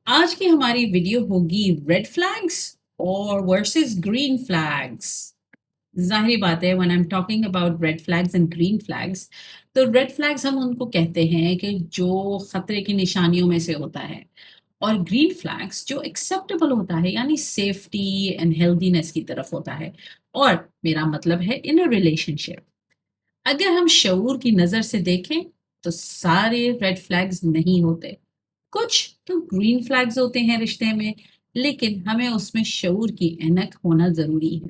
आज की हमारी वीडियो होगी रेड फ्लैग्स और वर्सेस ग्रीन फ्लैग्स। ज़ाहिर बात है, when I am talking about red flags and green flags, तो रेड फ्लैग्स हम उनको कहते हैं कि जो खतरे की निशानियों में से होता है, और ग्रीन फ्लैग्स जो एक्सेप्टेबल होता है, यानी सेफ्टी एंड हेल्दीनेस की तरफ होता है। और मेरा मतलब है इन अ रिलेशनशिप। अगर हम शऊर की नज़र से देखें तो सारे रेड फ्लैग्स नहीं होते, कुछ तो ग्रीन फ्लैग्स होते हैं रिश्ते में, लेकिन हमें उसमें शऊर की ऐनक होना ज़रूरी है।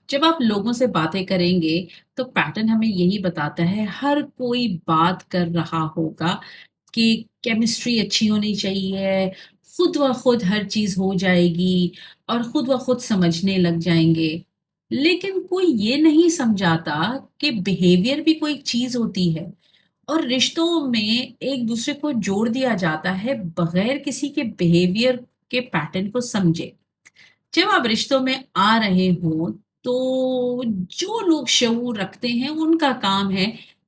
जब आप लोगों से बातें करेंगे तो पैटर्न हमें यही बताता है, हर कोई बात कर रहा होगा कि केमिस्ट्री अच्छी होनी चाहिए, खुद व खुद हर चीज़ हो जाएगी और खुद व खुद समझने लग जाएंगे। लेकिन कोई ये नहीं समझाता कि बिहेवियर भी कोई चीज़ होती है, और रिश्तों में एक दूसरे को जोड़ दिया जाता है बगैर किसी के बिहेवियर के पैटर्न को समझे। जब आप रिश्तों में आ रहे हो तो जो लोग शऊर रखते हैं उनका काम है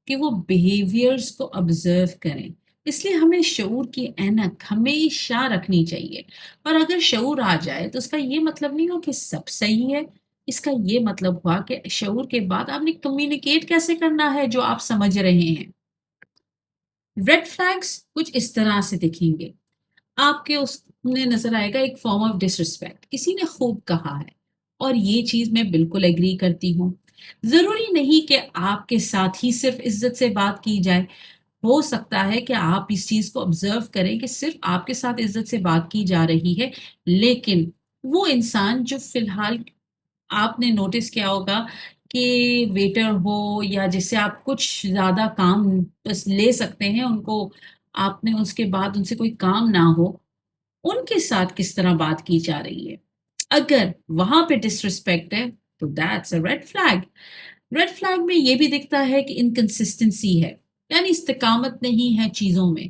कि वो बिहेवियर्स को ऑब्जर्व करें। इसलिए हमें शऊर की ऐनक हमेशा रखनी चाहिए। और अगर शऊर आ जाए तो उसका ये मतलब नहीं हो कि सब सही है। इसका ये मतलब हुआ कि शऊर के बाद आपने कम्युनिकेट कैसे करना है जो आप समझ रहे हैं। रेड फ्लैग्स कुछ इस तरह से दिखेंगे। आपके उसमें नज़र आएगा एक फॉर्म ऑफ डिसरिस्पेक्ट, किसी ने खूब कहा है, और ये चीज़ मैं बिल्कुल एग्री करती हूँ। ज़रूरी नहीं कि आपके साथ ही सिर्फ इज़्ज़त से बात की जाए। हो सकता है कि आप इस चीज़ को ऑब्ज़र्व करें कि सिर्फ आपके साथ इज़्ज़त से बात की जा रही है, लेकिन वो इंसान जो फ़िलहाल आपने नोटिस किया होगा कि वेटर हो या जिससे आप कुछ ज़्यादा काम बस ले सकते हैं, उनको आपने उसके बाद उनसे कोई काम ना हो, उनके साथ किस तरह बात की जा रही है। अगर वहां पे डिसरिस्पेक्ट है तो that's a red flag. Red flag में ये भी दिखता है कि इनकंसिस्टेंसी है, यानी इस्तिकामत नहीं है चीजों में।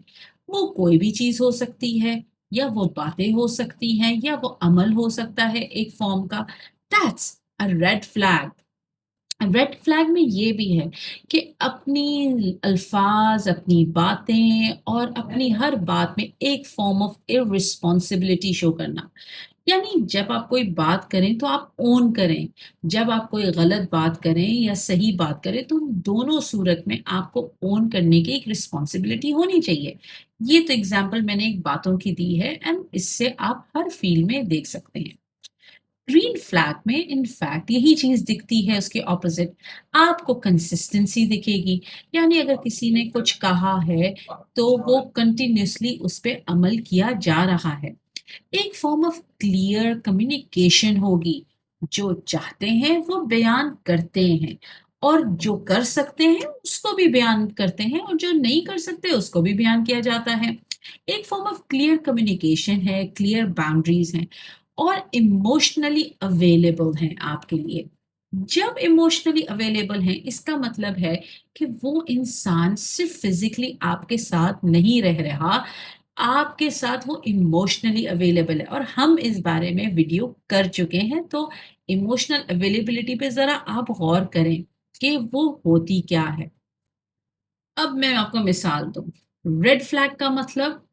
वो कोई भी चीज हो सकती है, या वो बातें हो सकती हैं, या वो अमल हो सकता है एक फॉर्म का। That's a red flag. Red flag में ये भी है कि अपनी अल्फाज, अपनी बातें और अपनी हर बात में एक फॉर्म ऑफ इररिस्पॉन्सिबिलिटी शो करना। यानी जब आप कोई बात करें तो आप ओन करें, जब आप कोई गलत बात करें या सही बात करें तो दोनों सूरत में आपको ओन करने की एक रिस्पॉन्सिबिलिटी होनी चाहिए। ये तो एग्जाम्पल मैंने एक बातों की दी है, एंड इससे आप हर फील्ड में देख सकते हैं। ग्रीन फ्लैग में इनफैक्ट यही चीज दिखती है, उसके ऑपोजिट। आपको कंसिस्टेंसी दिखेगी, यानी अगर किसी ने कुछ कहा है तो वो कंटिन्यूसली उस पर अमल किया जा रहा है। एक फॉर्म ऑफ क्लियर कम्युनिकेशन होगी। जो चाहते हैं वो बयान करते हैं, और जो कर सकते हैं उसको भी बयान करते हैं, और जो नहीं कर सकते उसको भी बयान किया जाता है। एक फॉर्म ऑफ क्लियर कम्युनिकेशन है, क्लियर बाउंड्रीज हैं, और इमोशनली अवेलेबल हैं आपके लिए। जब इमोशनली अवेलेबल हैं, इसका मतलब है कि वो इंसान सिर्फ फिजिकली आपके साथ नहीं रह रहा, आपके साथ वो इमोशनली अवेलेबल है। और हम इस बारे में वीडियो कर चुके हैं, तो इमोशनल अवेलेबिलिटी पे ज़रा आप गौर करें कि वो होती क्या है। अब मैं आपको मिसाल दूँ। रेड फ्लैग का मतलब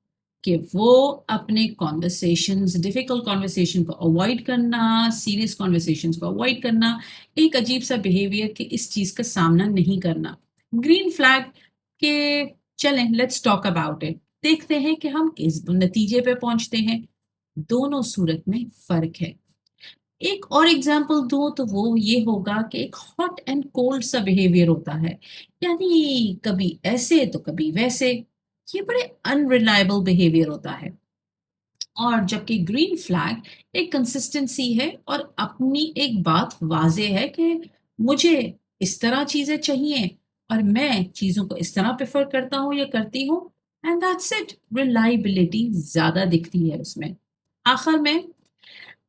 कि वो अपने कन्वर्सेशंस, डिफिकल्ट कन्वर्सेशन को अवॉइड करना, सीरियस कन्वर्सेशंस को अवॉइड करना, एक अजीब-सा बिहेवियर कि इस चीज़ का सामना नहीं करना। ग्रीन फ्लैग के चलें लेट्स टॉक अबाउट इट। देखते हैं कि हम किस नतीजे पे पहुँचते हैं। दोनों सूरत में फ़र्क है। एक और एग्जांपल दूँ तो वो ये होगा कि एक हॉट एंड कोल्ड सा बिहेवियर होता है। यानी कभी ऐसे तो कभी वैसे। ये बड़े अनरिलायबल बिहेवियर होता है। और जबकि ग्रीन फ्लैग एक कंसिस्टेंसी है, और अपनी एक बात वाज़ेह है कि मुझे इस तरह चीज़ें चाहिए, और मैं चीज़ों को इस तरह प्रेफ़र करता हूँ या करती हूँ, एंड दैट्स इट। रिलायबिलिटी ज़्यादा दिखती है उसमें। आखिर में,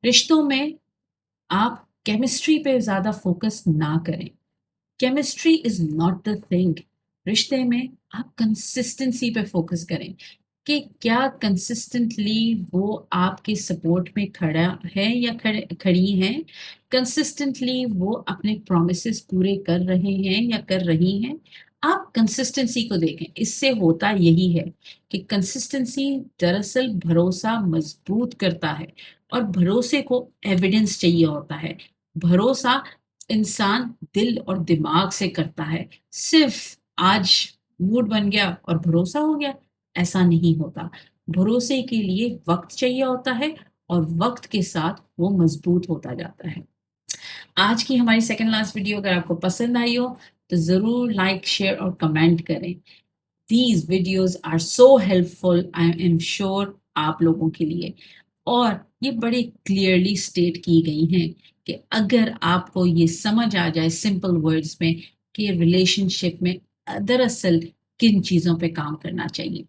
रिश्तों में आप केमिस्ट्री पे ज़्यादा फोकस ना करें। Chemistry is not the thing. रिश्ते में आप कंसिस्टेंसी पे फोकस करें कि क्या कंसिस्टेंटली वो आपके सपोर्ट में खड़ा है या खड़ी हैं। कंसिस्टेंटली वो अपने प्रॉमिसेस पूरे कर रहे हैं या कर रही हैं। آپ کنسسٹنسی کو دیکھیں، اس سے ہوتا یہی ہے کہ کنسسٹنسی دراصل بھروسہ مضبوط کرتا ہے، اور بھروسے کو ایویڈنس چاہیے ہوتا ہے۔ بھروسہ انسان دل اور دماغ سے کرتا ہے، صرف آج موڈ بن گیا اور بھروسہ ہو گیا، ایسا نہیں ہوتا۔ بھروسے کے لیے وقت چاہیے ہوتا ہے، اور وقت کے ساتھ وہ مضبوط ہوتا جاتا ہے۔ آج کی ہماری سیکنڈ لاسٹ ویڈیو اگر آپ کو پسند آئی ہو تو ضرور لائک، شیئر اور کمنٹ کریں۔ These videos are so helpful, I am sure آپ لوگوں کے لیے، اور یہ بڑے کلیئرلی اسٹیٹ کی گئی ہیں کہ اگر آپ کو یہ سمجھ آ جائے سمپل ورڈز میں کہ ریلیشن شپ میں دراصل کن چیزوں پہ کام کرنا چاہیے۔